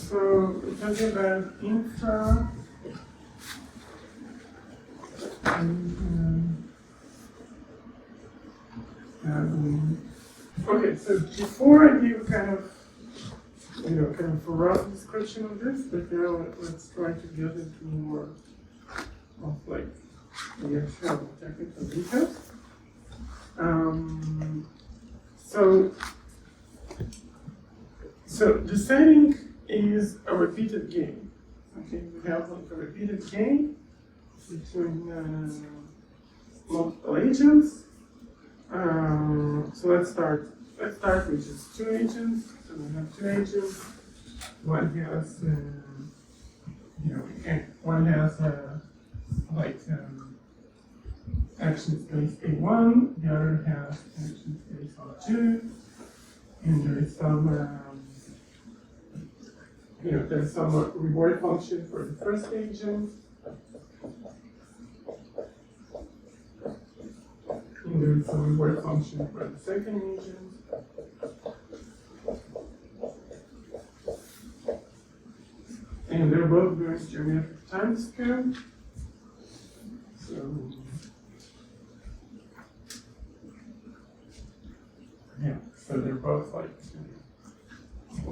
So we're talking about infra okay, so before I give kind of a rough description of this, but now let's try to get into more of like the actual technical details. So the setting is a repeated game. Okay, we have like a repeated game between multiple agents. So let's start with just two agents. So we have two agents. One has action space A1, the other has action space A2, and there is some reward function for the first agent, and there is some reward function for the second agent. And they're both doing geometric timescale. So yeah, so they're both like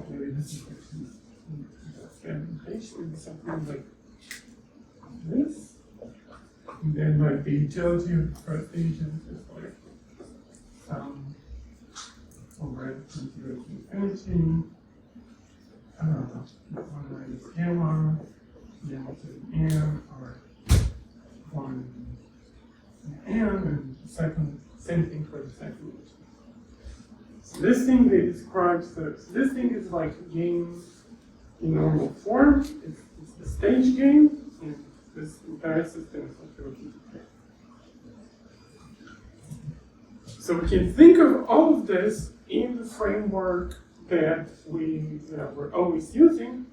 maybe this is experimentation, something like this. And then like the utility of the first agent is like some over from 0 to infinity. One minus gamma, gamma to n, or 1 n, and the second, same thing for the second agent. So this thing they describe, so this thing is like a game in normal form. It's the stage game, and this entire system is like a repeated game. So we can think of all of this in the framework that we're always using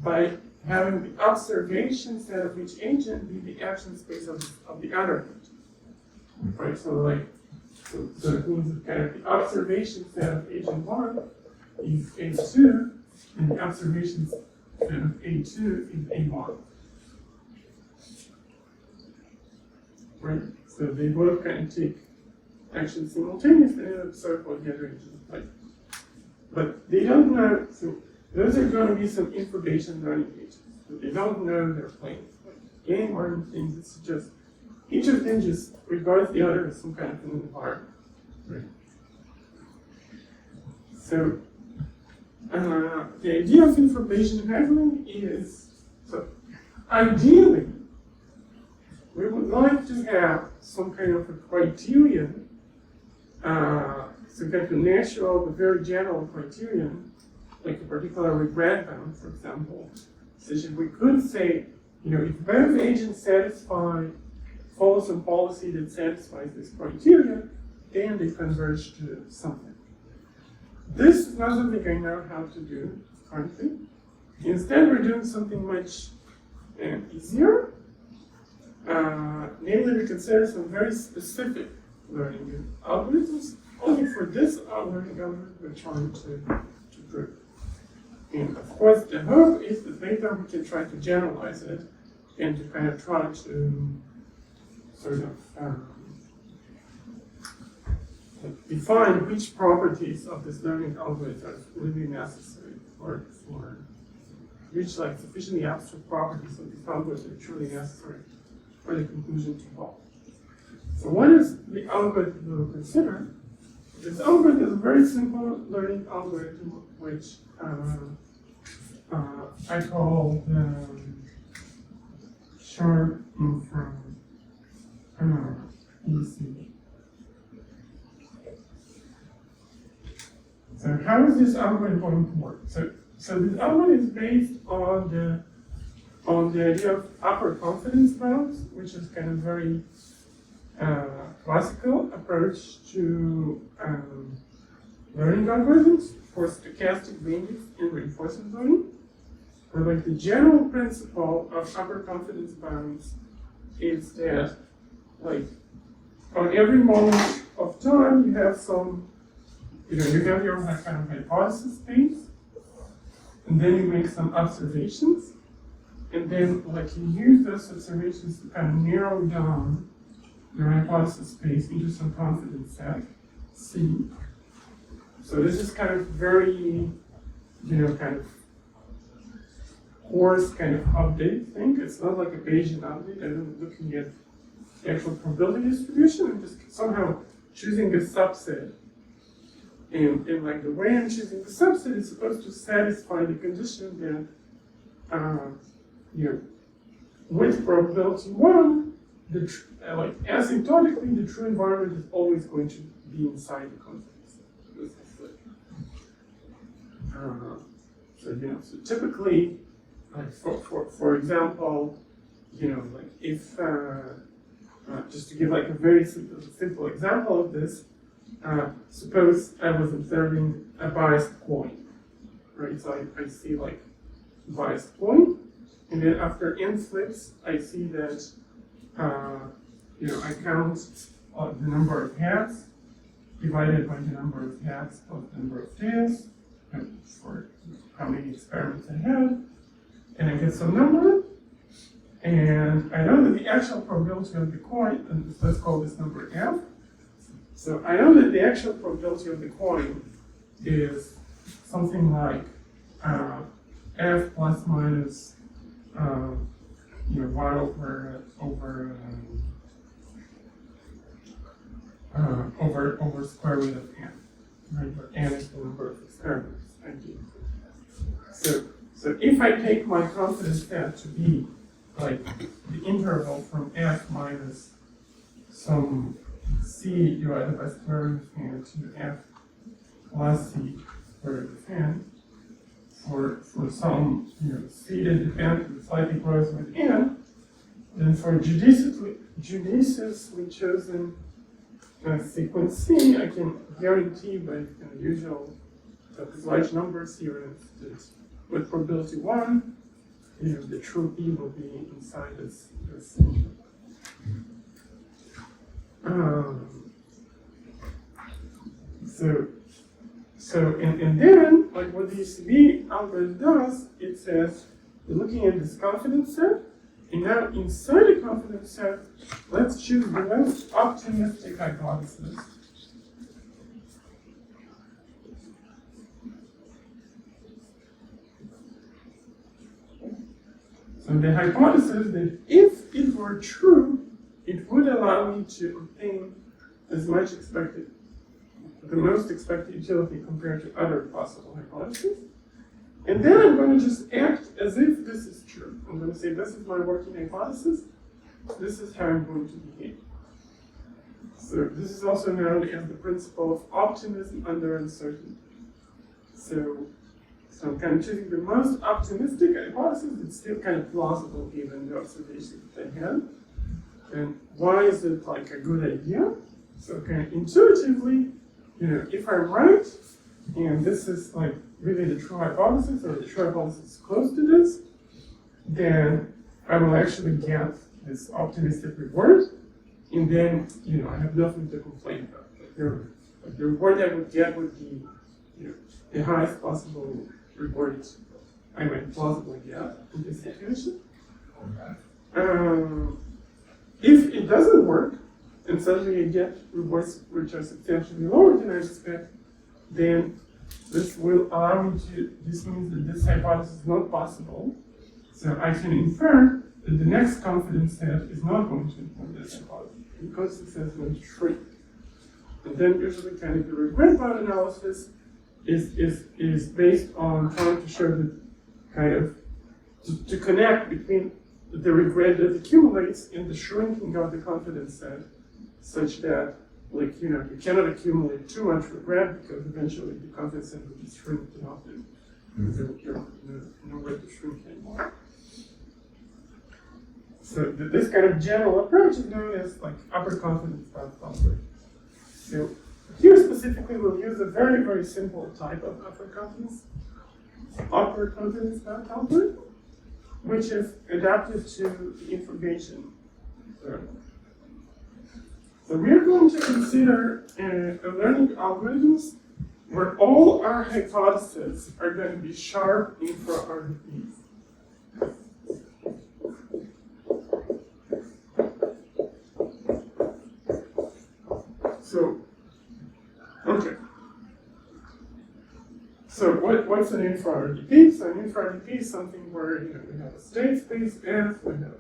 by having the observation set of each agent be the action space of the other agent. Right? So it means that kind of the observation set of agent 1 is A2, and the observation set of A2 is A1. Right? So they both kind of take action simultaneously and observe what the other agent is like. But they don't know, so those are going to be some information learning agents. So they don't know they're playing game or anything. It's just, each of them just regards the other as some kind of an environment. Right. So the idea of Infra-Bayesian Haggling is, so ideally, we would like to have some kind of a criterion, some kind of a natural but very general criterion, like a particular regret bound, for example, such that we could say, if both agents follow some policy that satisfies this criteria, then they converge to something. This is not something I know how to do currently. Instead, we're doing something much easier. Namely, we consider some very specific learning algorithms. Only for this learning algorithm we're trying to prove. And of course, the hope is that later we can try to generalize it and to kind of try to sort of define which properties of this learning algorithm are really necessary for which like sufficiently abstract properties of this algorithm are truly necessary for the conclusion to evolve. So what is the algorithm we will consider? This algorithm is a very simple learning algorithm, which I call the short infra-UCB. So how is this algorithm going to work? So this algorithm is based on the idea of upper confidence bounds, which is kind of very classical approach to learning algorithms for stochastic ranges in reinforcement learning. But like the general principle of upper confidence bounds is that like on every moment of time you have some, you have your kind of hypothesis space, and then you make some observations, and then like you use those observations to kind of narrow down your hypothesis space into some confidence set, C. So this is kind of very, kind of coarse kind of update thing. It's not like a Bayesian update. I'm looking at the actual probability distribution. I'm just somehow choosing a subset. And like the way I'm choosing the subset is supposed to satisfy the condition that, with probability 1, asymptotically, the true environment is always going to be inside the confidence set. This is like, so typically, like for example, like if, just to give like a very simple example of this, suppose I was observing a biased coin, right? So I see like biased coin, and then after n flips, I see that, I count the number of heads divided by the number of heads plus the number of tails, for how many experiments I had, and I get some number, and I know that the actual probability of the coin, and let's call this number f. So I know that the actual probability of the coin is something like f plus minus 1 over square root of n, right? Where n is the number of experiments I do. So if I take my confidence set to be like the interval from f minus some c divided by square root of n to f plus c square root of n for some c independent slightly grows with n, then for judiciously chosen sequence C, I can guarantee by the usual large numbers here that with probability 1, the true E will be inside this and then, like what the UCB algorithm does, it says, we're looking at this confidence set, and now inside the confidence set, let's choose the most optimistic hypothesis. So the hypothesis that if it were true, it would allow me to obtain as much expected, the most expected utility compared to other possible hypotheses. And then I'm going to just act as if this is true. I'm going to say this is my working hypothesis. This is how I'm going to behave. So this is also known as the principle of optimism under uncertainty. So I'm kind of choosing the most optimistic hypothesis that's still kind of plausible given the observations that I had. And why is it like a good idea? So kind of intuitively, if I'm right, and this is like really the true hypothesis, or the true hypothesis is close to this, then I will actually get this optimistic reward, and then I have nothing to complain about. Like the reward I would get would be the highest possible reward I might plausibly get in this situation. If it doesn't work, and suddenly I get rewards which are substantially lower than I expect, then this will allow me this means that this hypothesis is not possible. So I can infer that the next confidence set is not going to include this hypothesis because it says going to shrink. And then usually kind of the regret bound analysis is based on trying to show that kind of to connect between the regret that accumulates and the shrinking of the confidence set, such that you cannot accumulate too much regret because eventually the confidence set will be shrinked enough that you're nowhere to shrink anymore. So this kind of general approach is known as like upper confidence bound algorithm. So here specifically we'll use a very, very simple type of upper confidence bound algorithm, which is adapted to the Infra-Bayesian theorem. So we are going to consider learning algorithms where all our hypotheses are going to be sharp infra-RDPs. So, okay. So what's an infra-RDP? So an infra-RDP is something where we have a state space F, we have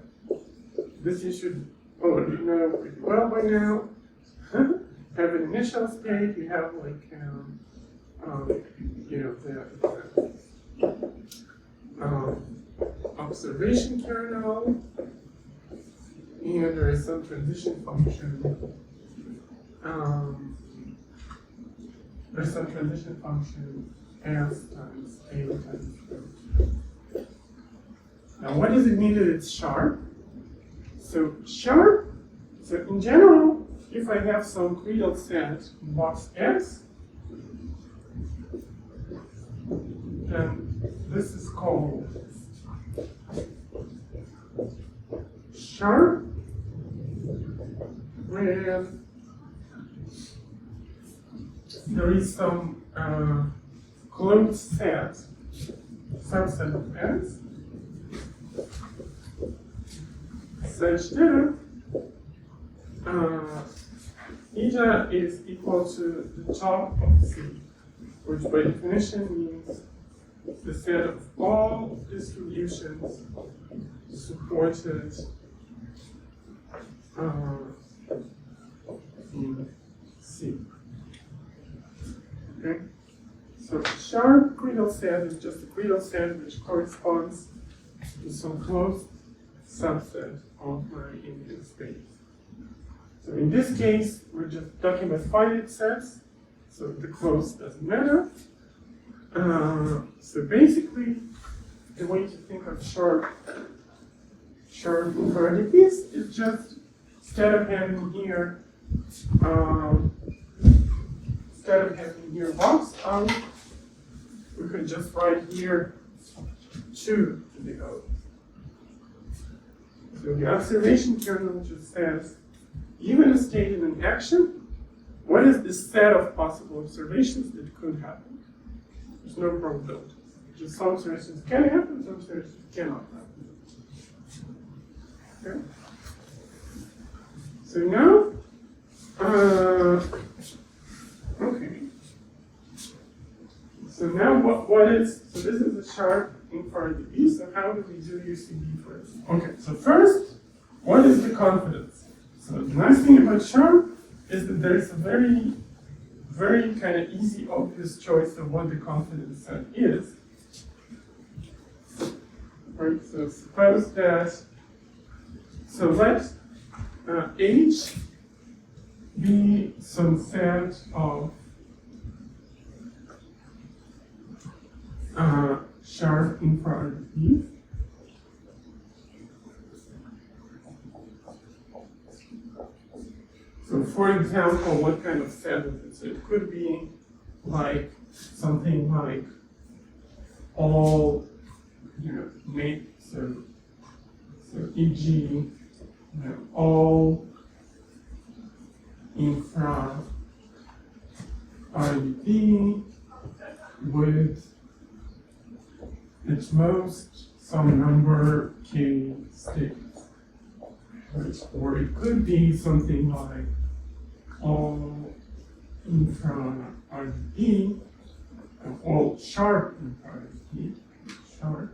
this you should already know pretty well by now. Have an initial state, you have like the observation kernel, and there is some transition function. There's some transition function S times A times B. Now, what does it mean that it's sharp? So sharp. So in general, if I have some Creedle set in box X, then this is called sharp when there is some closed set, subset of S, such that eta is equal to the top of C, which by definition means the set of all distributions supported in C. Okay? So sharp Creedle set is just a Creedle set which corresponds to some closed subset of my Indian space. So in this case, we're just talking about finite sets, so the closed doesn't matter. So basically, the way to think of sharp infra-RDPs is just instead of having here box out, we could just write here 2 to the O. So the observation kernel just says, given a state in an action, what is the set of possible observations that could happen? There's no probability. Just some observations can happen, some observations cannot happen. Okay? So now, okay. So now what is, so this is a sharp infra-RDP, so how do we do UCB first? Okay, so first, what is the confidence? So the nice thing about sharp is that there's a very, very kind of easy, obvious choice of what the confidence set is. Right, so suppose that, so let H be some set of sharp infra-RDPs. So for example, what kind of set is it? So it could be like something like all, made, so e.g., all infra-RDP with at most some number k states. Or it could be something like all infra-RDP, all sharp infra-RDP, sharp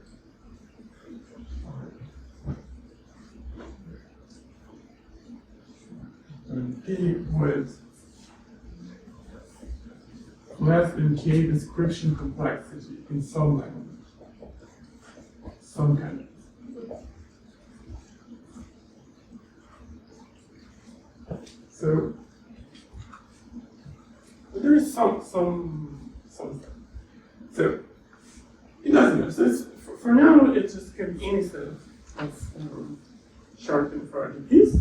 RDP with less than k description complexity in some language, some kind of. So there is some. So it doesn't matter. So for now, it just can be any set of sharp infra-RDPs.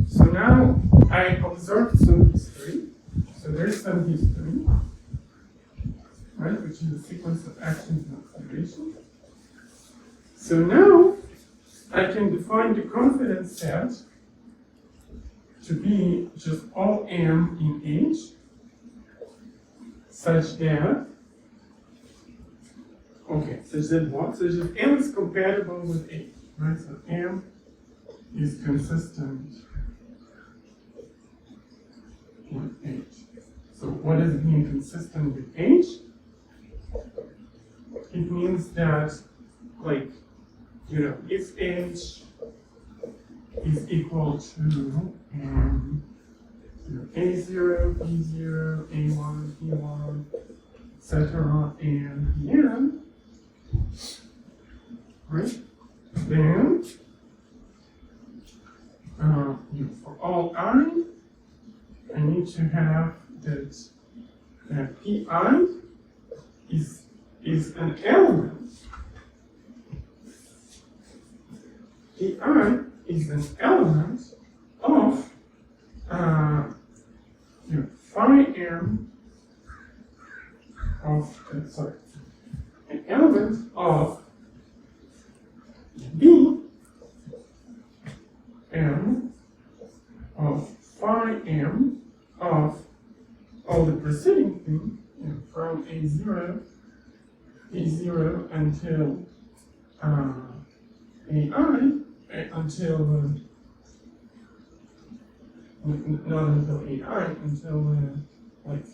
So now I observed some history. So there is some history, right, which is a sequence of actions and observations. So now I can define the confidence set to be just all M in H, such that, okay, such that what? Such that M is compatible with H, right? So M is consistent with H. So what does it mean consistent with H? It means that, like, if H is equal to A0, B0, A1, B1, etc., and Bn, right? Then, for all I need to have that Pi is an element. Pi is an element of phi m of an element of B m of phi m of all the preceding thing, from A0 until AI, until not until AI, until like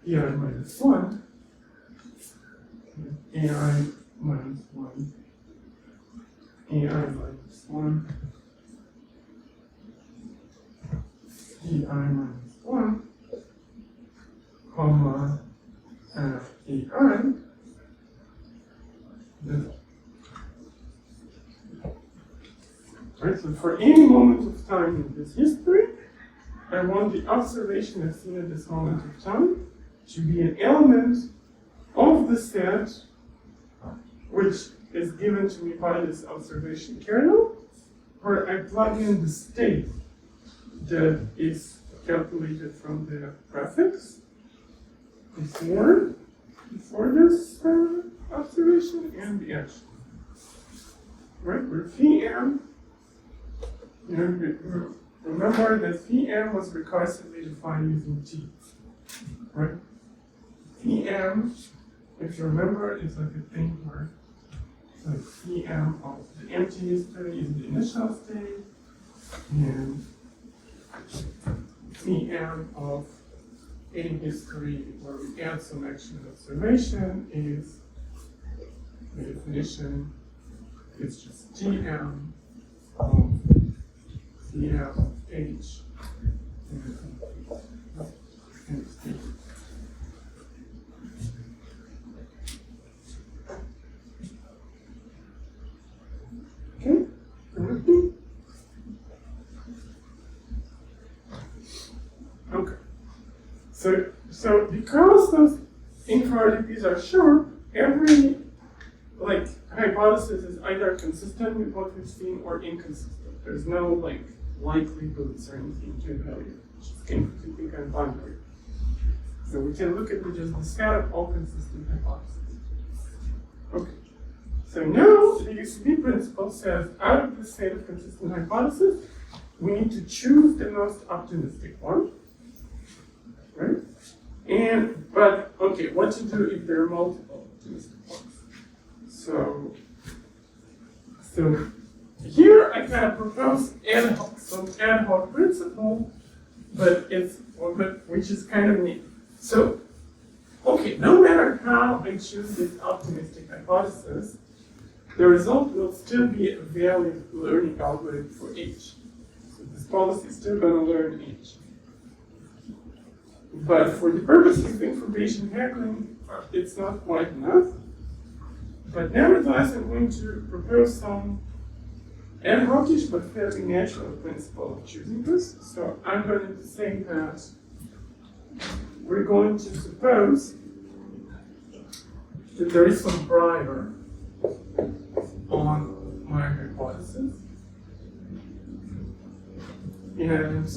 AI minus 1, AI minus 1, AI minus 1, AI minus 1, comma, AI, right, so for any moment of time in this history, I want the observation I've seen at this moment of time to be an element of the set which is given to me by this observation kernel, where I plug in the state that is calculated from the prefix before this observation and the action. Right, where phi m, remember that phi m was recursively defined using t. Right? Phi m, if you remember, is like a thing where phi m of the empty history is the initial state, and phi m of any history where we add some action and observation is, the definition is just Tm of Tm of H and T. Okay? Okay. So because those infra-RDPs are short, every hypothesis is either consistent with what we've seen or inconsistent. There's no likelihoods or anything to evaluate. It's just inconsistent kind of binary. So we can look at just the set of all consistent hypotheses. Okay. So now the UCB principle says out of the set of consistent hypotheses, we need to choose the most optimistic one. Right? But okay, what to do if there are multiple optimistic ones? So here I kind of propose some ad hoc principle, which is kind of neat. So, okay, no matter how I choose this optimistic hypothesis, the result will still be a valid learning algorithm for H. So this policy is still going to learn H. But for the purposes of Infra-Bayesian Haggling, it's not quite enough. But nevertheless, I'm going to propose some ad hoc-ish but fairly natural principle of choosing this. So I'm going to say that we're going to suppose that there is some prior on my hypothesis. And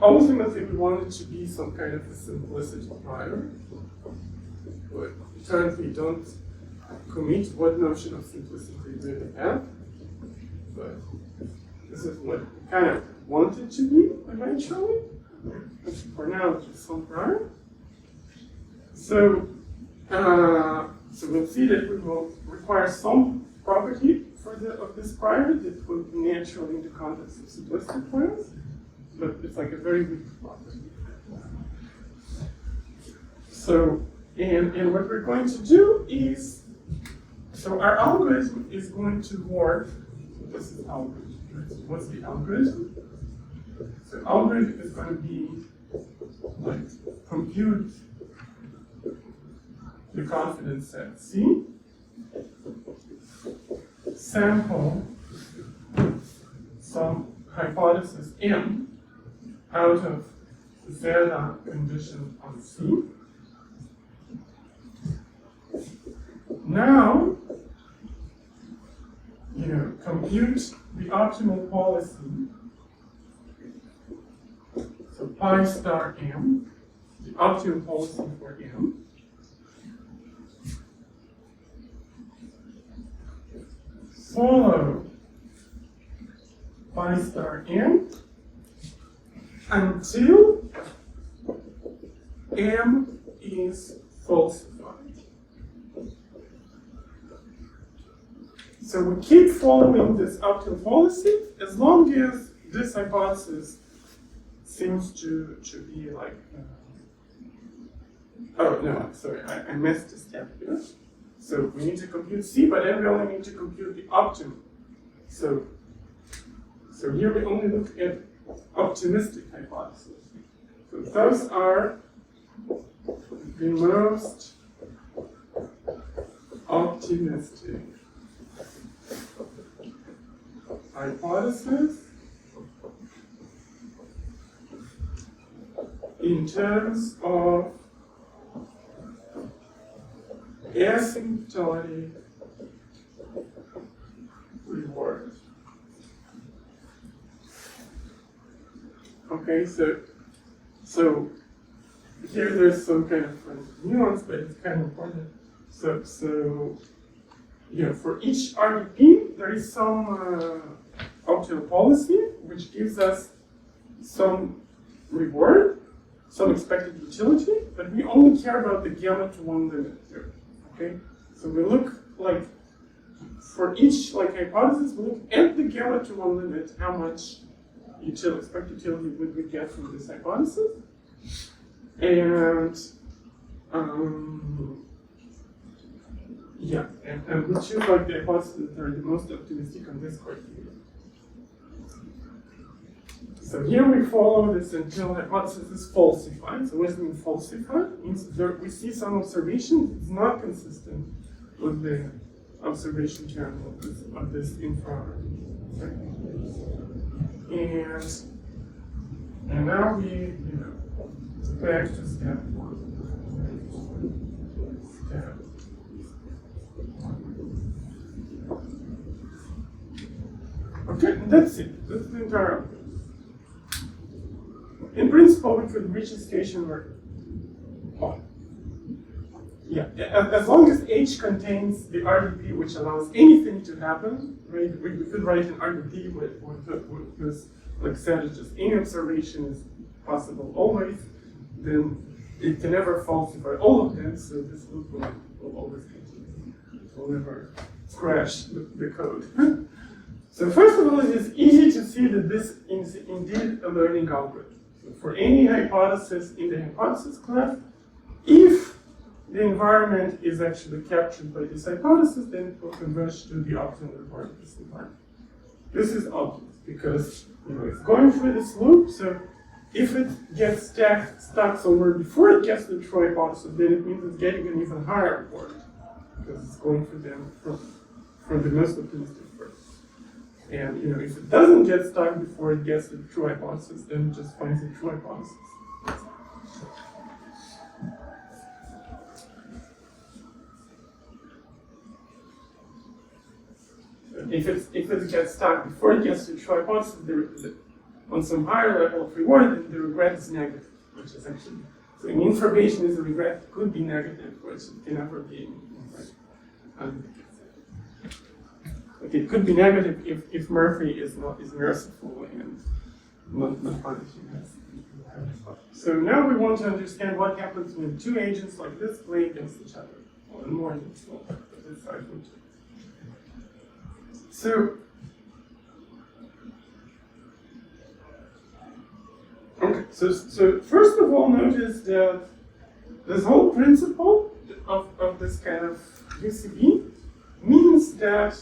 ultimately, we want it to be some kind of a simplicity prior. But currently, don't commit what notion of simplicity we really have. But this is what we kind of want it to be eventually. But for now, it's just some prior. So we'll see that we will require some property of this prior that will be natural in the context of simplistic priors, but it's like a very weak property. So, and what we're going to do is, so our algorithm is going to work. This is algorithm. What's the algorithm? So algorithm is going to be like compute the confidence set C, sample some hypothesis M out of zeta condition on C. Now, compute the optimal policy. So pi star M, the optimal policy for M. Follow pi star M until M is falsified. So we keep following this optimal policy as long as this hypothesis seems to be like, oh no, sorry, I missed a step here. So we need to compute C, but then we only need to compute the optimum. So here we only look at optimistic hypotheses. So those are the most optimistic hypothesis in terms of asymptotic reward. Okay, so here there's some kind of nuance, but it's kind of important. So for each RDP, there is some optimal policy which gives us some reward, some expected utility, but we only care about the gamma to one limit here. Okay, so we look like for each hypothesis, we look at the gamma to one limit, how much expected utility would we get from this hypothesis, and and we choose the hypotheses that are the most optimistic on this criteria. So here we follow this until hypothesis is falsified. So what does it mean falsified? It means we see some observation that's not consistent with the observation channel of this infra-RDP. Right? And now we back to step one. Okay, that's it. That's the entire algorithm. In principle, we could reach a station where, as long as H contains the RDP which allows anything to happen, right? We could write an RDP with this, set as just any observation is possible always, then it can never falsify all of them, so this loop will always continue. It will never crash the code. So first of all, it is easy to see that this is indeed a learning algorithm. So for any hypothesis in the hypothesis class, if the environment is actually captured by this hypothesis, then it will converge to the optimal part of this environment. This is obvious because it's going through this loop, so if it gets stuck somewhere before it gets to the true hypothesis, then it means it's getting an even higher reward because it's going through them from the most optimistic first. And if it doesn't get stuck before it gets to the true hypothesis, then it just finds the true hypothesis. If it gets stuck before it gets to the true hypothesis, on some higher level of reward, then the regret is negative, which is actually, so in Infra-Bayesian is a regret could be negative, which it can never be. Okay, it could be negative if Murphy is merciful and not punishing us. So now we want to understand what happens when two agents like this play against each other. Well, and more than two, but it's hard to do. So, okay, so first of all, notice that this whole principle of this kind of UCB means that,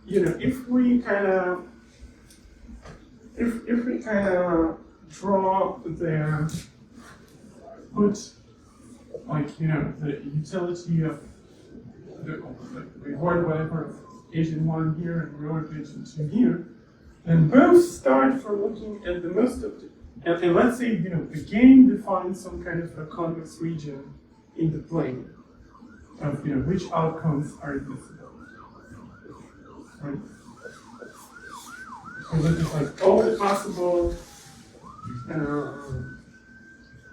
you know, if we kind of draw the put, like, you know, the utility of the reward whatever of agent 1 here and reward of agent 2 here, then both start from looking at the most of the, and let's say, you know, the game defines some kind of a convex region in the plane of, you know, which outcomes are admissible. Right? So this is like all the possible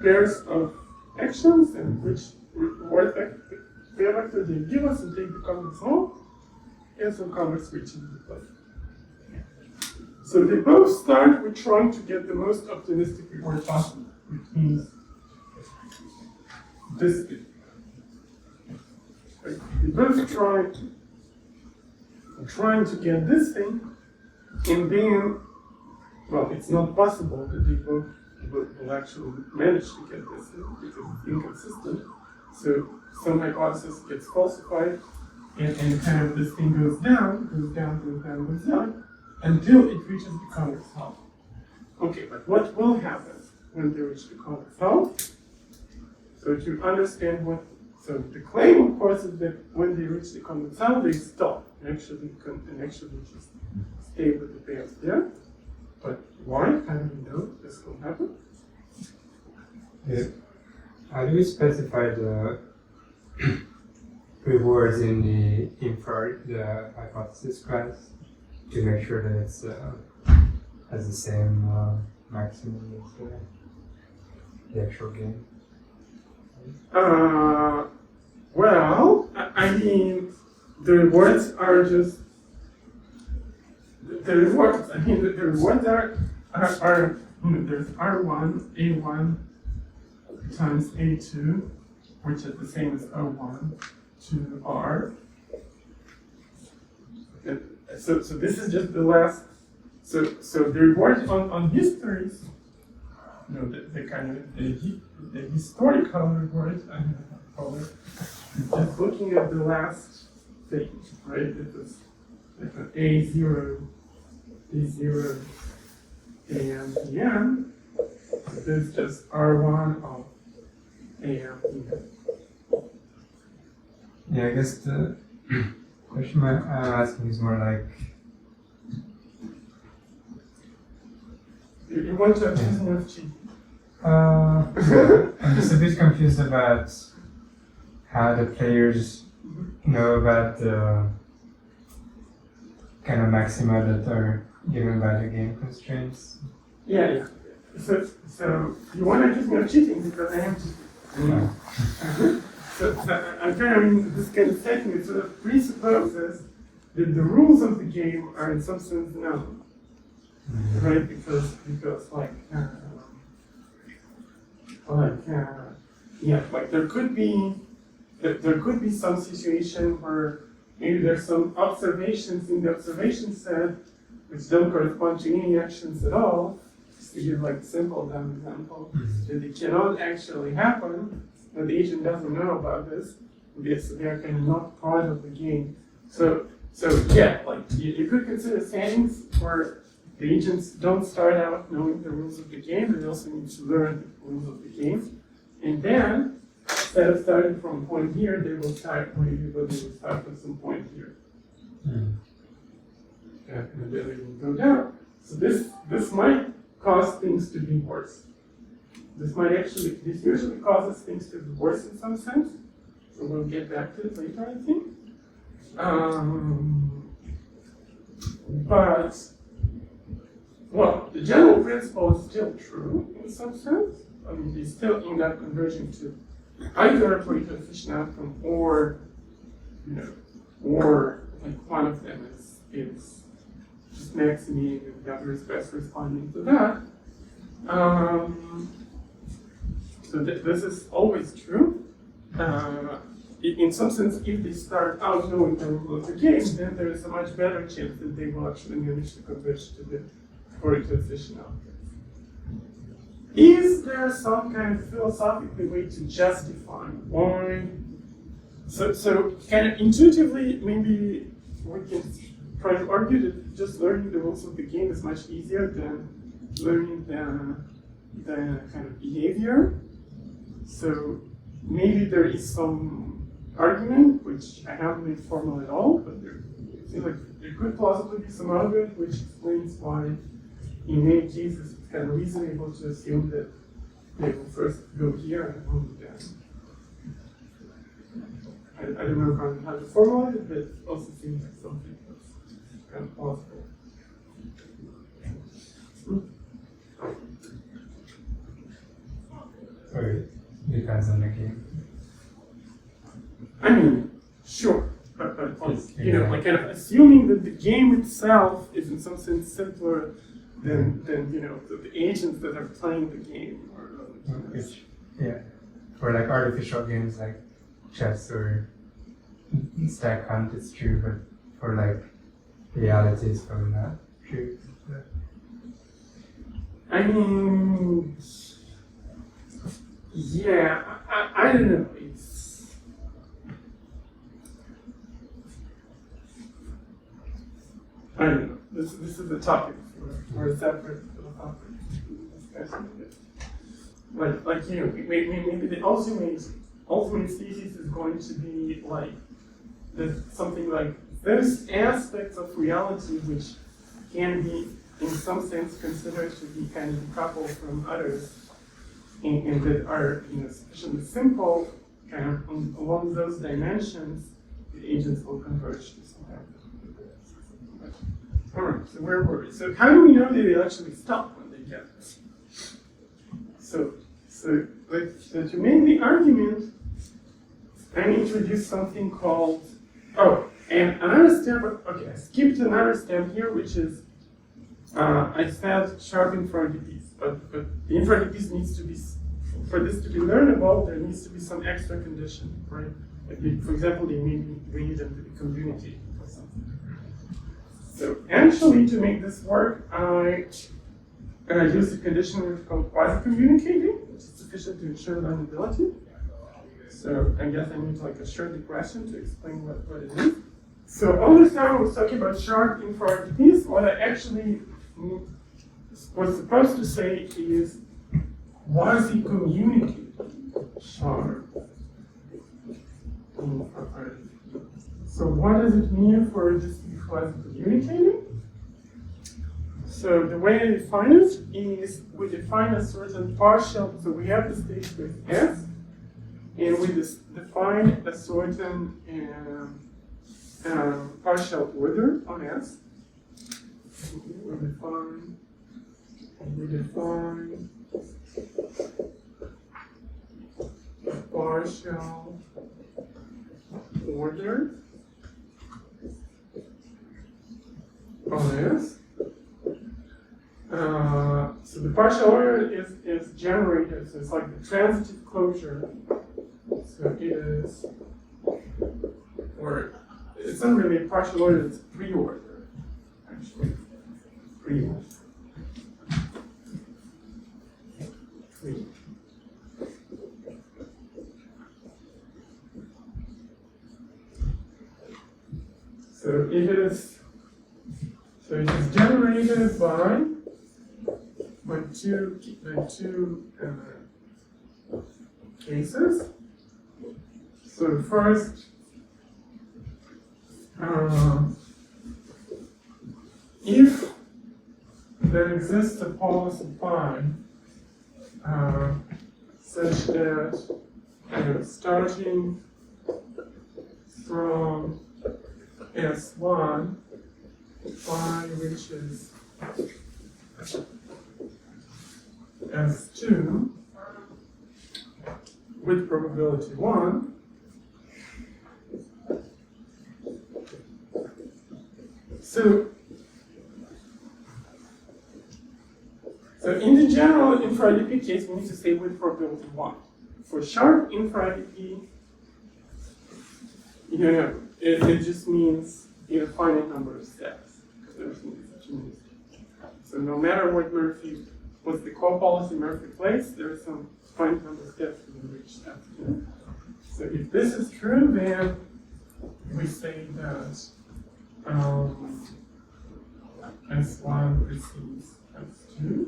pairs of actions and which reward vector they give us and take the convex home and some convex region in the plane. So they both start with trying to get the most optimistic reward possible, which means this thing. Right? They both trying to get this thing, and then, well, it's not possible that they both will actually manage to get this thing because it's inconsistent. So some hypothesis gets falsified, and kind of this thing goes down, until it reaches the convex hull. Okay, but what will happen when they reach the convex hull? So to understand what, so the claim, of course, is that when they reach the convex hull, they stop and actually just stay with the pairs there. But why? How do we know this will happen? Yeah. How do we specify the rewards in the the hypothesis class to make sure that it's has the same maximum as the actual game? Well, I mean, the rewards are just the rewards. I mean, the rewards are you know, there's R1, A1 times A2, which is the same as O1 to R. So this is just the last. So the reward on histories, you know, the kind of the historical reward, I don't know how to call it, just looking at the last thing, right? It was like an A0, and PM. So this is just R1 of AM. Yeah, I guess the question I'm asking is more like, you want to have enough cheat? I'm just a bit confused about how the players know about the kind of maxima that are given by the game constraints. Yeah. So you want to just know cheating because I am cheating. So I'm kind of, I mean, this kind of setting, it sort of presupposes that the rules of the game are in some sense known, right? Because like there could be some situation where maybe there's some observations in the observation set which don't correspond to any actions at all. Just to give like a simple dumb example, that it cannot actually happen. But the agent doesn't know about this. They're kind of not part of the game. So yeah, like you could consider settings where the agents don't start out knowing the rules of the game, but they also need to learn the rules of the game. And then, instead of starting from a point here, they will start from some point here. And then they will go down. So this might cause things to be worse. This usually causes things to be worse in some sense. So we'll get back to it later, I think. But, well, the general principle is still true in some sense. I mean, they still end up converging to either a Pareto efficient outcome or like one of them is just maximizing and the other is best responding to that. This is always true. In some sense, if they start out knowing the rule of the game, then there is a much better chance that they will actually manage to converge to the correct efficient outcome. Is there some kind of philosophical way to justify why? So kind of intuitively, maybe we can try to argue that just learning the rules of the game is much easier than learning the kind of behavior. So maybe there is some argument, which I haven't made formal at all, but it seems like there could possibly be some argument which explains why in many cases it's kind of reasonable to assume that they will first go here and only then. I don't know how to formulate it, but it also seems like something that's kind of possible. Or depends on the game. I mean, sure, but you know, like kind of assuming that the game itself is in some sense simpler than you know the agents that are playing the game. Yeah, for like artificial games like chess or Stag Hunt, it's true, but for like reality, it's probably not true. I mean, yeah, I don't know. I don't know. This is a topic for a separate philosophical discussion. Like you know, maybe the ultimate thesis is going to be like something like there's aspects of reality which can be in some sense considered to be kind of decoupled from others, and that are sufficiently simple, kind of along those dimensions, the agents will converge to some kind of. All right, so where were we? So how do we know that they actually stop when they get this? So to make the argument, I introduced something called, and another step, okay, I skipped another step here, which is, I said sharp infra-RDPs, but the infra-RDPs needs to be, for this to be learnable, there needs to be some extra condition, right? Like, for example, we need them to be communicating or something. So actually, to make this work, I use a condition which is called Quasicommunicating, which is sufficient to ensure learnability. So I guess I need to like assure the question to explain what it is. So all this time I was talking about sharp infra-RDPs. What I actually was supposed to say is quasi-communicating sharp infra-RDP. So what does it mean for this to be quasi-communicating? So the way I define it is we define a certain partial, so we have the state space S, and we define a certain partial order on S. We define a partial order on S. So the partial order is generated, so it's like the transitive closure. So it is, or it's not really a partial order, it's pre-order, actually. Pre-order. So it is generated by two cases. So first, if there exists a policy phi such that starting from S1, phi reaches S2 with probability 1, so in the general, infra-RDP case, we need to say with probability 1. For sharp infra-RDP, it just means a finite number of steps. So no matter what's the core policy Murphy plays, there is some finite number of steps to reach that. So if this is true, then we say that S1 precedes S2.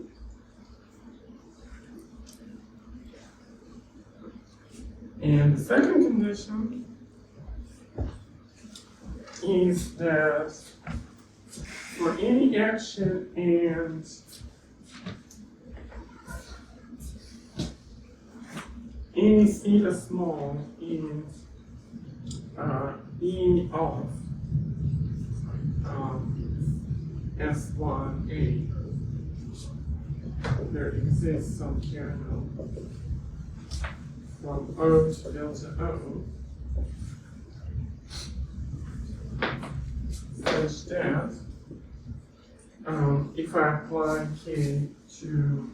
And the second condition is that for any action and any theta small in B of S1A, there exists some kernel from O to delta O such that if I apply K to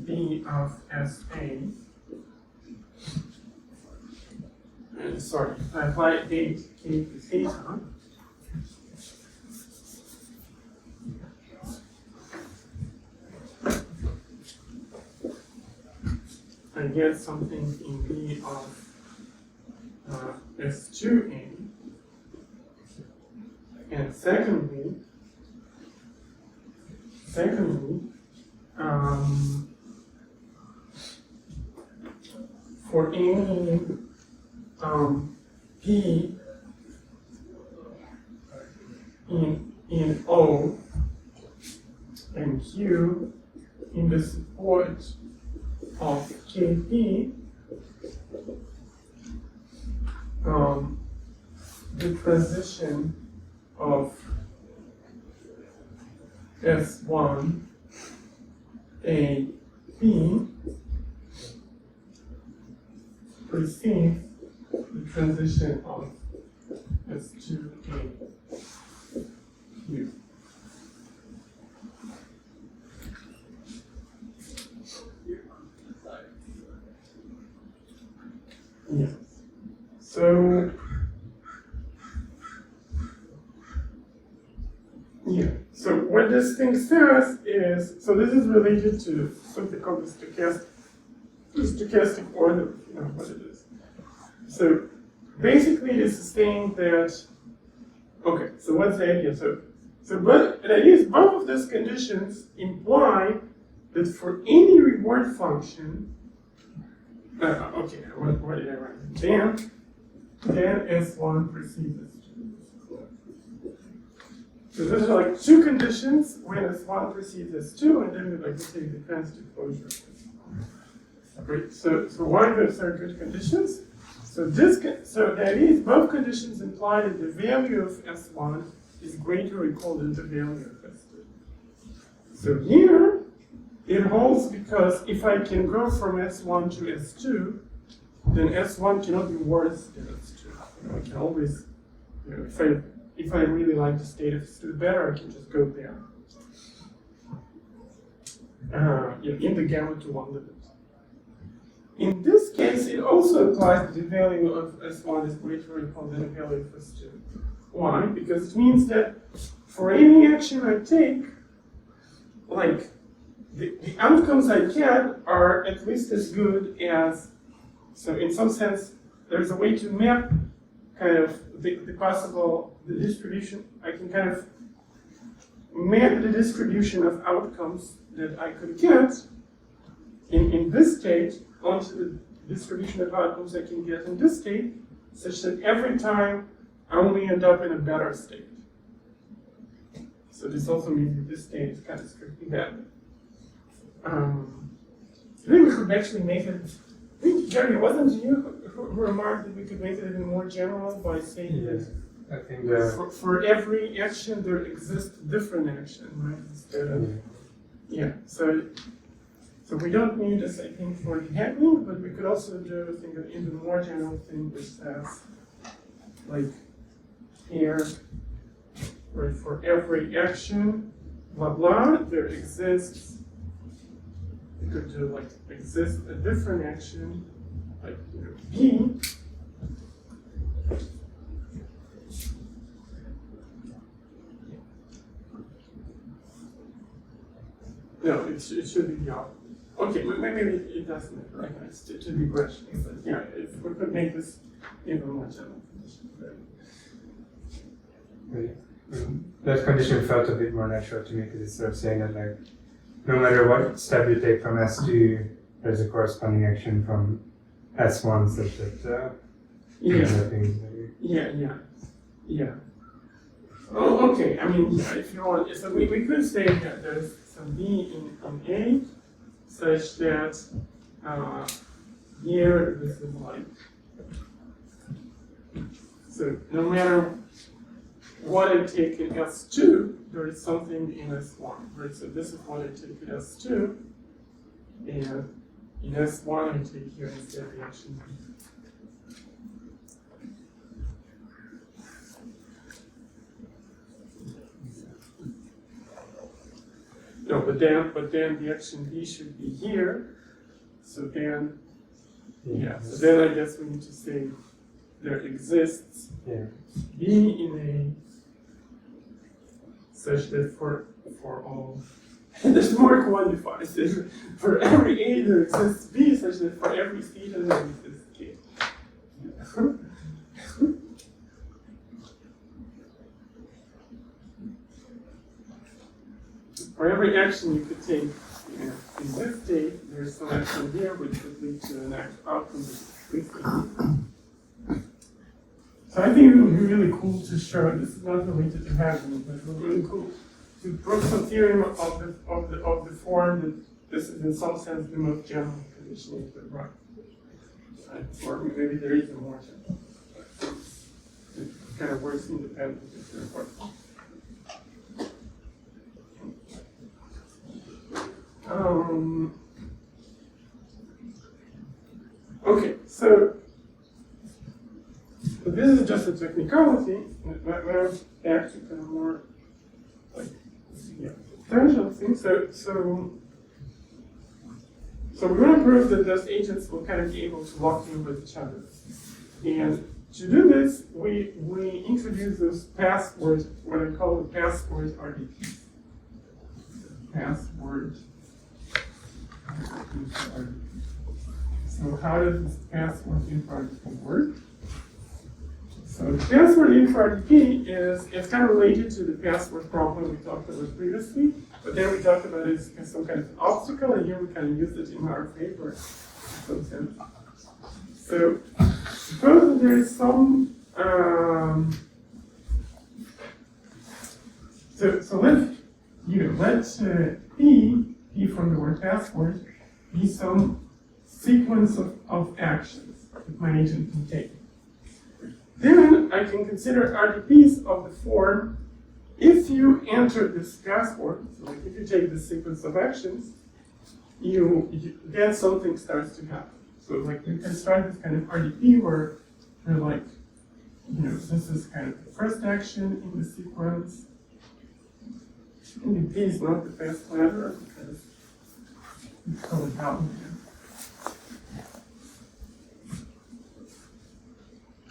B of SA, if I apply 8 K to theta, I get something in B of S2A. And secondly, for any P in O and Q in the support of KP, the transition of S1 A P precedes the transition of S2 A Q. Yes. So so what this thing says is, so this is related to something called the stochastic order, what it is. So basically it is saying that, okay, so what's the idea? But the idea is both of these conditions imply that for any reward function, okay, what did I write? Then S1 precedes S2. So those are like two conditions when S1 precedes S2, and then we like to take the transitive closure. Great. So why those are good conditions? So the idea is both conditions imply that the value of S1 is greater or equal than the value of S2. So here it holds because if I can go from S1 to S2, then S1 cannot be worse than S2. I can always, if I really like the state of S2 better, I can just go there. In the gamma to 1 limit. In this case, it also applies that the value of S1 is greater or equal than the value of S2. Why? Because it means that for any action I take, like the outcomes I get are at least as good as, so in some sense, there's a way to map kind of the distribution. I can kind of map the distribution of outcomes that I could get in this state onto the distribution of outcomes I can get in this state, such that every time I only end up in a better state. So this also means that this state is kind of strictly bad. I think we could actually make it, I think, Jerry, wasn't you who remarked that we could make it even more general by saying that I think for every action there exists different action, right? Instead of, so we don't need this, I think, for the haggling, but we could also do, I think, an even more general thing which says, like, here, right, for every action, blah, blah, there exists could do like exist a different action, like B. No, it should be the opposite. Okay, maybe it doesn't matter right now. It's to be questioning, but yeah, if we could make this even more general condition. That condition felt a bit more natural to me because it's sort of saying that like no matter what step you take from S2, there's a corresponding action from S1 such that yeah. Oh, okay. I mean, yeah, if you want, so we could say that there's some B in A such that here this is like, so no matter what I take in S2, there is something in S1, right? So this is what I take in S2, and in S1 I take here instead the action B. No, but then the action B should be here. So then, so then I guess we need to say there exists B in A such that for all, and there's more quantifiers. For every A there exists B such that for every theta there exists K. For every action you could take in this state, there's some action here which would lead to an outcome which is frequent. So I think it would be really cool to show, this is not related to Haggling, but it would be really cool to prove some theorem of the form that this is in some sense the most general conditioning to the right. Or maybe there is a more general. It kind of works independently. Okay, so this is just a technicality. We're back to kind of more like potential thing. So we want to prove that those agents will kind of be able to lock in with each other. And to do this, we introduce this password, what I call the password RDP. Password. So how does this password infra-RDP work? So the password infra-RDP it's kind of related to the password problem we talked about previously, but then we talked about it as some kind of an obstacle, and here we kind of use it in our favor in some sense. So suppose that there is some so let P from the word password be some sequence of actions that my agent can take. Then I can consider RDPs of the form, if you enter this password, so like if you take this sequence of actions, then something starts to happen. So like you can start this kind of RDP where you're like, this is kind of the first action in the sequence. And P is not the best letter because it's called Haggling.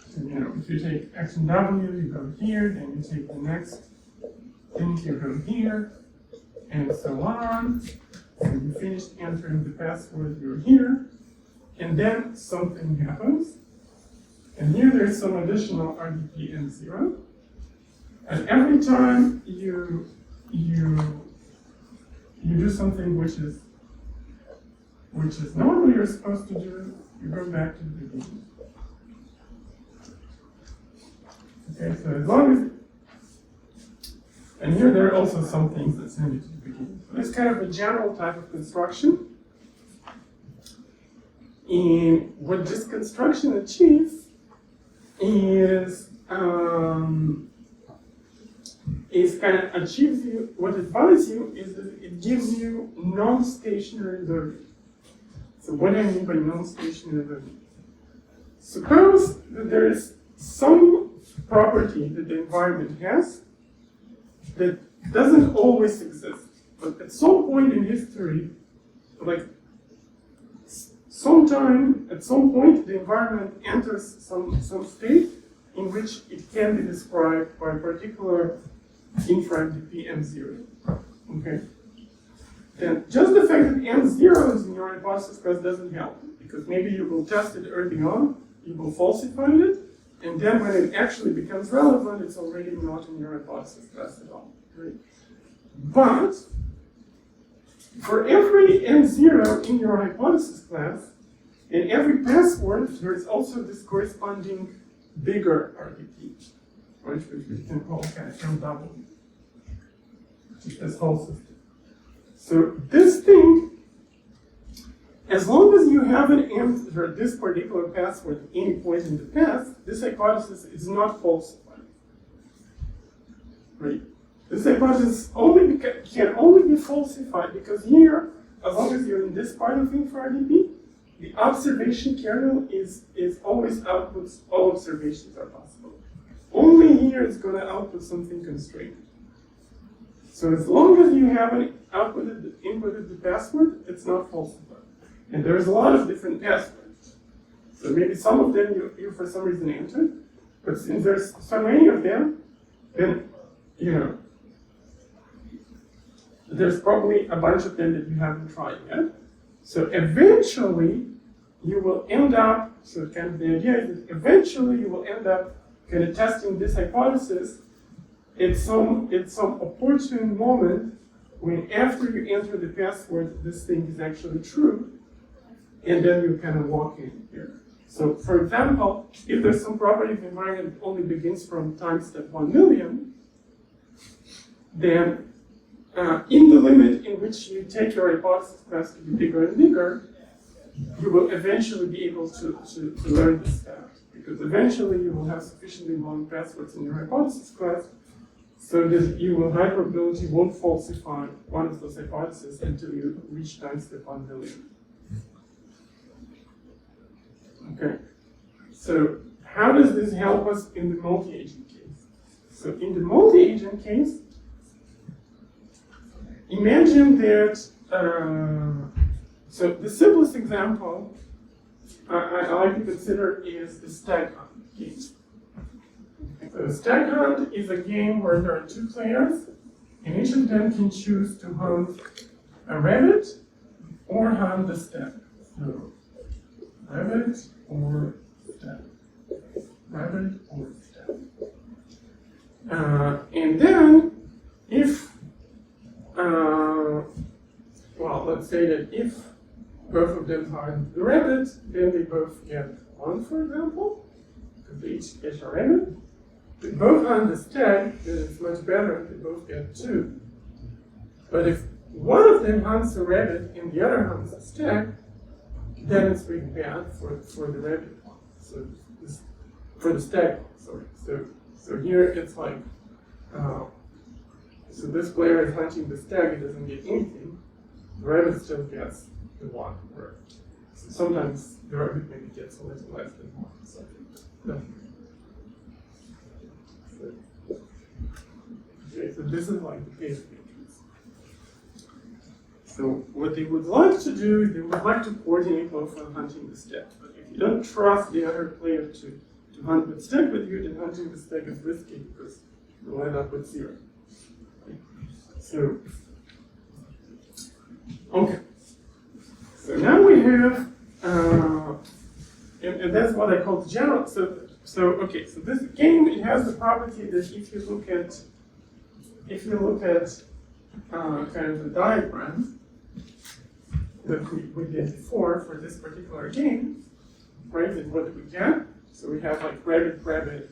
So, if you take action W, you go here, then you take the next thing, you go here, and so on. So you finished entering the password, you're here, and then something happens. And here there's some additional RDP N0. And every time you do something which is not what you're supposed to do, you go back to the beginning. Okay, so as long as, and here there are also some things that send you to the beginning. So it's kind of a general type of construction. And what this construction achieves is kind of achieves you, what it buys you is that it gives you non-stationary learning. So what do I mean by non-stationary learning? Suppose that there is some property that the environment has that doesn't always exist, but at some point in history, like at some point, the environment enters some state in which it can be described by a particular infra-RDP M0. Okay? Then just the fact that M0 is in your hypothesis class doesn't help, because maybe you will test it early on, you will falsify it, and then when it actually becomes relevant, it's already not in your hypothesis class at all. Right? But for every M0 in your hypothesis class, and every password, there is also this corresponding bigger RDP, right, which we can call kind of MW, this whole system. So this thing, as long as you haven't entered this particular password at any point in the past, this hypothesis is not falsified. Right? This hypothesis can only be falsified because here, as long as you're in this part of infra-RDP, the observation kernel is always outputs all observations are possible. Only here it's going to output something constrained. So as long as you haven't inputted the password, it's not falsified. And there's a lot of different passwords. So maybe some of them you for some reason entered, but since there's so many of them, then there's probably a bunch of them that you haven't tried yet. So eventually you will end up, so kind of the idea is that eventually you will end up kind of testing this hypothesis at some opportune moment when after you enter the password, this thing is actually true, and then you kind of walk in here. So for example, if there's some property of the environment that only begins from time step 1,000,000, then in the limit in which you take your hypothesis class to be bigger and bigger, you will eventually be able to learn this fact. Because eventually you will have sufficiently long passwords in your hypothesis class so that you will high probability won't falsify one of those hypotheses until you reach time step 1,000,000,000. Okay, so how does this help us in the multi-agent case? So in the multi-agent case, imagine that, so the simplest example I like to consider is the Stag Hunt game. So Stag Hunt is a game where there are two players, and each of them can choose to hunt a rabbit or hunt the stag. So rabbit or stag. Rabbit or stag. And then if well, let's say that if both of them hunt the rabbit, then they both get 1, for example, because they each get a rabbit. If they both hunt the stag, then it's much better, they both get 2. But if one of them hunts a rabbit and the other hunts a stag, then it's really bad for the rabbit one. So for the stag one, sorry. So here it's like, so this player is hunting the stag, he doesn't get anything. The rabbit still gets the 1. Or sometimes the rabbit maybe gets a little less than 1. So, okay, so this is like the case matrix. So what they would like to do is they would like to coordinate both on hunting the stag. But if you don't trust the other player to hunt the stag with you, then hunting the stag is risky because you'll end up with 0. So, okay. So now we have, and that's what I call the general. So okay. So this game, it has the property that if you look at kind of the diagram that we did before for this particular game, right? And what do we get? So we have like rabbit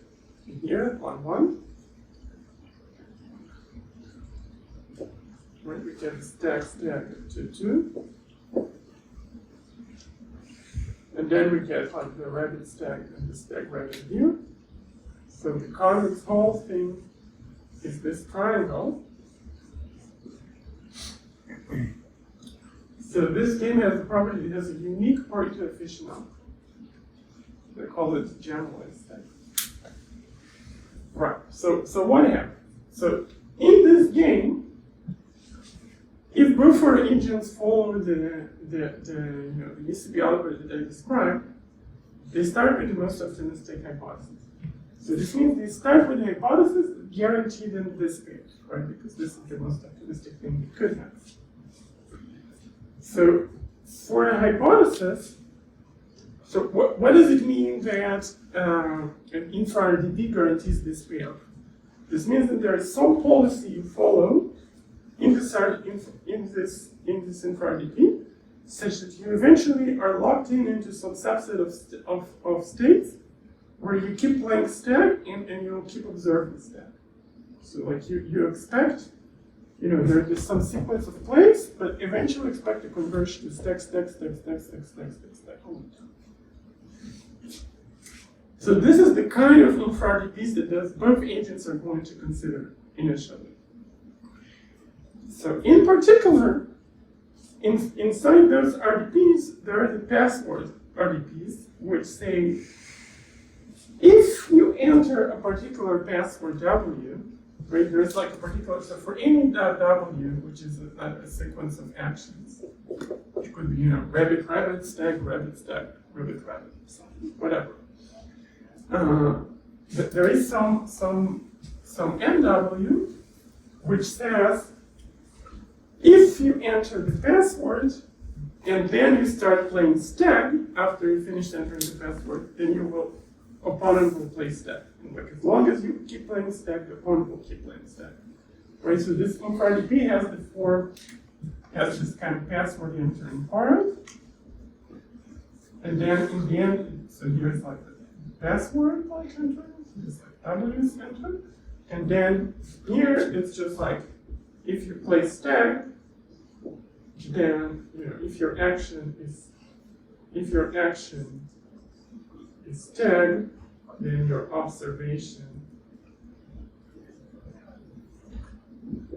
in here, 1, 1. Right, we get the stag, 2, 2. And then we get like the rabbit stag and the stag rabbit here. So because this whole thing is this triangle, so this game has a property that has a unique Pareto efficient output. They call it generalized stag. Right, so what happens? So in this game, if both our agents follow the UCB algorithm that I described, they start with the most optimistic hypothesis. So this means they start with a hypothesis guaranteed in this page, right? Because this is the most optimistic thing we could have. So for a hypothesis, so what does it mean that an infra-RDP guarantees this payoff? This means that there is some policy you follow in this infra-RDP, such that you eventually are locked into some subset of states where you keep playing Stag and you'll keep observing Stag. So like you expect, there's some sequence of plays, but eventually expect to converge to Stag all the time. So this is the kind of infra-RDPs that both agents are going to consider initially. So in particular, inside those RDPs, there are the password RDPs, which say, if you enter a particular password W, right, there's like a particular, so for any W, which is a sequence of actions, it could be, rabbit, rabbit, stag, rabbit, rabbit, whatever. But there is some MW, which says, if you enter the password, and then you start playing Stag after you finish entering the password, then opponent will play Stag. And like as long as you keep playing Stag, the opponent will keep playing Stag. Right? So this infra-RDP has this kind of password entering part. And then in the end, so here's like the password like entering, so it's like W is entered. And then here it's just like, if you play Stag, then if your action is Stag, then your observation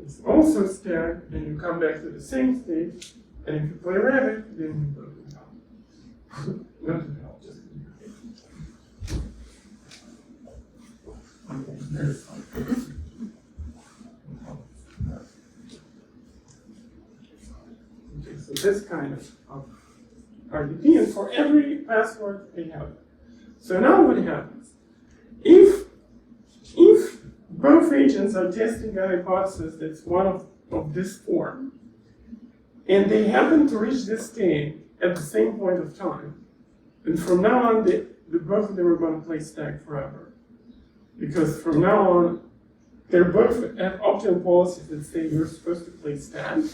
is also Stag, then you come back to the same state, and if you play rabbit, then you go to hell. Not to hell, just to okay, there's okay, so this kind of RDP, and for every password they have it. So now what happens? If both agents are testing a hypothesis that's one of this form, and they happen to reach this state at the same point of time, then from now on, the both of them are going to play Stag forever. Because from now on, they're both have optimal policies that say you're supposed to play Stag,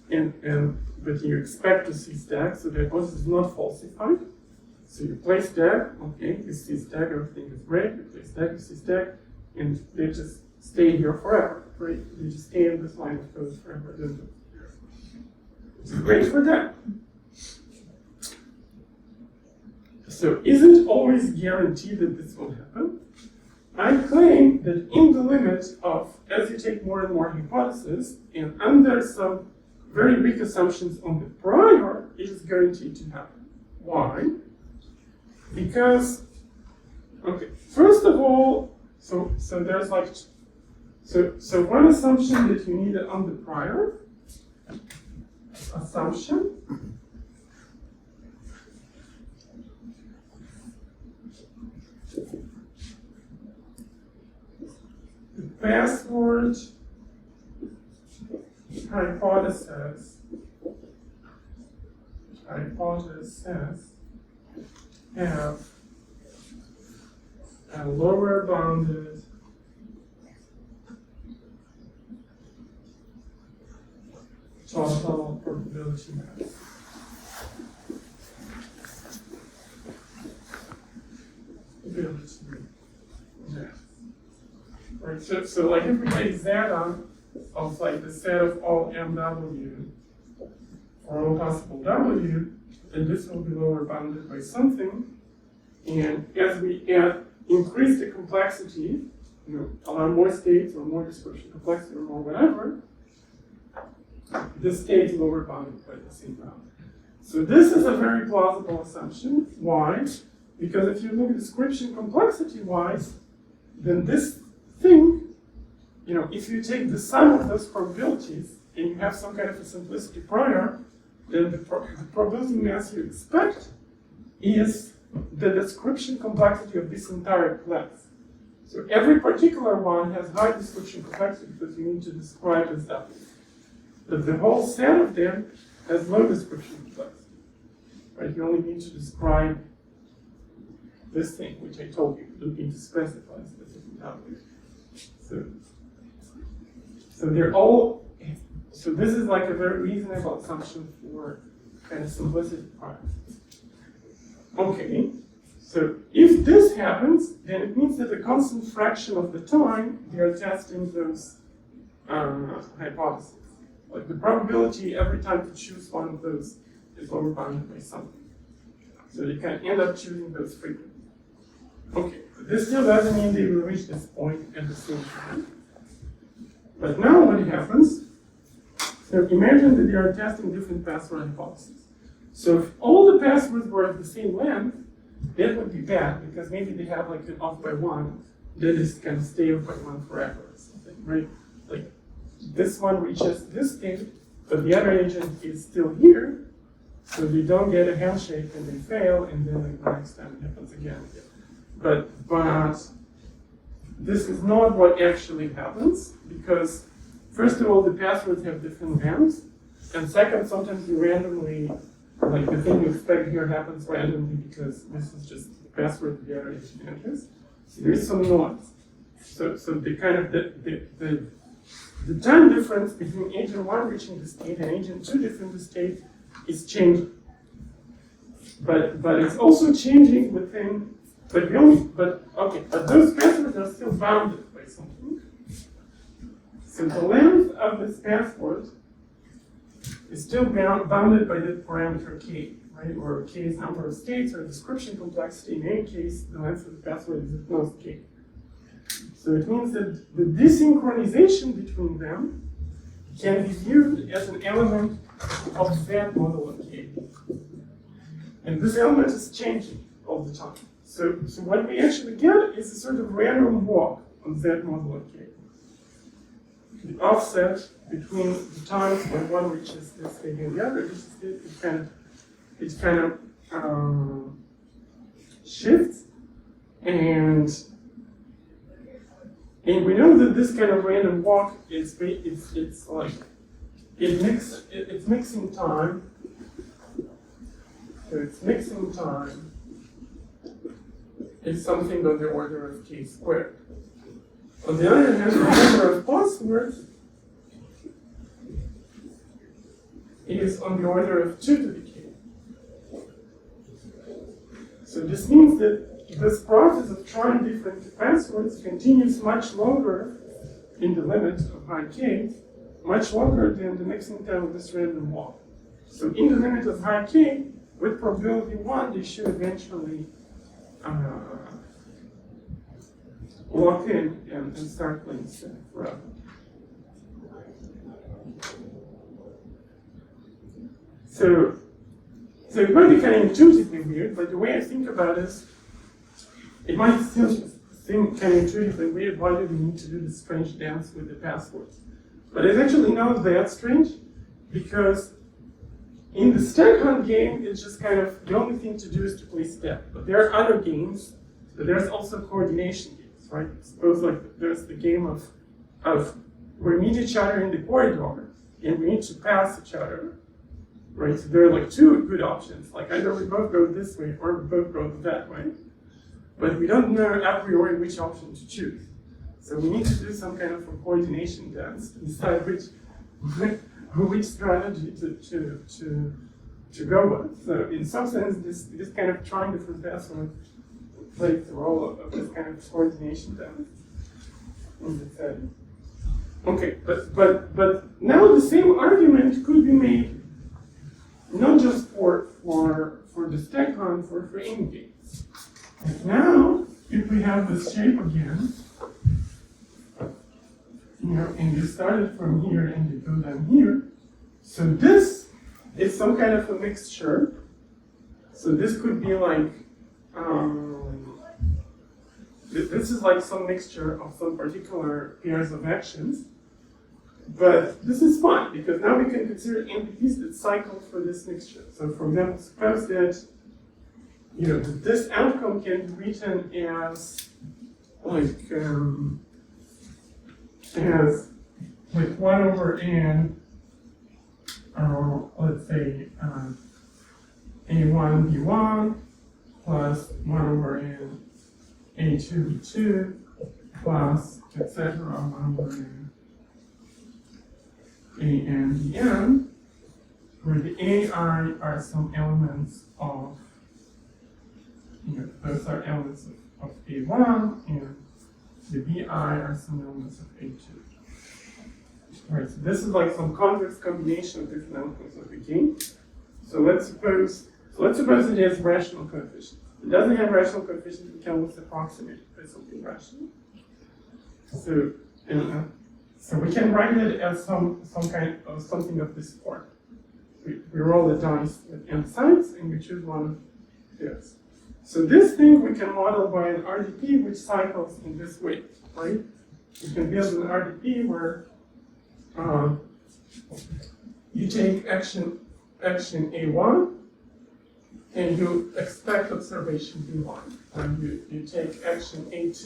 but you expect to see Stag, so the hypothesis is not falsified. So you play Stag, okay, you see Stag, everything is great, you play Stag, you see Stag, and they just stay here forever, right? They just stay in this line of code forever. It's great for them. So is it always guaranteed that this will happen? I claim that in the limit of, as you take more and more hypotheses, and under some very big assumptions on the prior, it is guaranteed to happen. Why? Because, okay, first of all, so there's like, so one assumption that you need on the prior assumption the password hypothesis have a lower bounded total probability mass. Right, so like if we take zeta of like the set of all MW for all possible W, then this will be lower bounded by something. And as we increase the complexity, allow more states or more description complexity or more whatever, this state is lower bounded by the same bound. So this is a very plausible assumption. Why? Because if you look at description complexity-wise, then this thing, if you take the sum of those probabilities and you have some kind of a simplicity prior, then the probability mass you expect is the description complexity of this entire class. So every particular one has high description complexity because you need to describe this stuff. But the whole set of them has low description complexity. Right? You only need to describe this thing, which I told you, you don't need to specify a specific value. So they're all, so this is like a very reasonable assumption for kind of simplicity prior. Okay, so if this happens, then it means that a constant fraction of the time they are testing those hypotheses. Like the probability every time to choose one of those is overbounded by something. So they can end up choosing those frequently. Okay, but this still doesn't mean they will reach this point at the same time. But now what happens, so imagine that they are testing different password hypotheses. So if all the passwords were of the same length, that would be bad, because maybe they have like an off by one, that is going to stay off by one forever or something, right? Like this one reaches this state, but the other agent is still here, so they don't get a handshake and they fail, and then like, the next time it happens again. But this is not what actually happens, because first of all, the passwords have different lengths, and second, sometimes you randomly, like the thing you expect here happens randomly because this is just the password the other agent enters. So there is some noise. So the kind of the time difference between agent 1 reaching the state and agent 2 reaching the state is changing. But it's also changing within. But those passwords are still bounded by something. So the length of this password is still bounded by the parameter k, right? Or k is number of states or description complexity. In any case, the length of the password is at most k. So it means that the desynchronization between them can be viewed as an element of that model of k. And this element is changing all the time. So what we actually get is a sort of random walk on that model of k. The offset between the times when one reaches this state and the other reaches it kind of shifts, and we know that this kind of random walk is like it's mixing time. So it's mixing time is something on the order of k squared. On the other hand, the number of passwords is on the order of 2 to the k. So this means that this process of trying different passwords continues much longer in the limit of high k, much longer than the mixing time of this random walk. So in the limit of high k, with probability 1, they should eventually lock in and start playing Stag forever. So it might be kind of intuitively weird, but the way I think about it is, it might still seem kind of intuitively weird. Why do we need to do this strange dance with the passwords? But it's actually not that strange, because in the Stag Hunt game, it's just kind of the only thing to do is to play Stag. But there are other games, but there's also coordination games, right? Suppose like there's the game of we meet each other in the corridor and we need to pass each other, right? So there are like two good options, like either we both go this way or we both go that way. But we don't know a priori which option to choose. So we need to do some kind of a coordination dance to decide which strategy to go with. So in some sense, this kind of trying different passwords plays the role of this kind of coordination dance in the setting. Okay, but now the same argument could be made not just for the Stag Hunt, for any game. Now, if we have this shape again, and you started from here and you go down here, so this is some kind of a mixture. So this could be like, this is like some mixture of some particular pairs of actions. But this is fun because now we can consider entities that cycle for this mixture. So for example, suppose that that this outcome can be written as like 1 over n, let's say a1 b1 plus 1 over n a2 b2 plus etc. 1 over n a n bn, where the ai are some elements of those are elements of a1 and the bi are some elements of a2. Right, so this is like some convex combination of different outcomes of the game. So let's suppose it has rational coefficients. If it doesn't have rational coefficients, we can always approximate it by something rational. So we can write it as some kind of something of this form. We roll the dice with n sides and we choose one of theirs. So this thing we can model by an RDP which cycles in this way, right? We can build an RDP where you take action A1 and you expect observation B1. And you take action A2,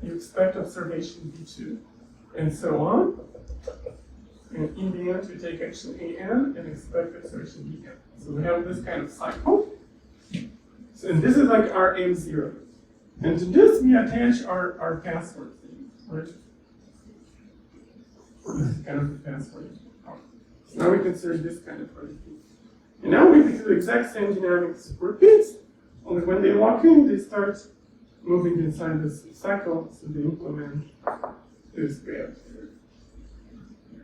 you expect observation B2, and so on. And in the end, you take action AN and expect observation BN. So we have this kind of cycle. So, and this is like our M0. And to this, we attach our password thing, right? This is kind of the password. So now we consider this kind of RDP. And now we do the exact same dynamics repeats, only when they lock in, they start moving inside this cycle, so they implement this pair here.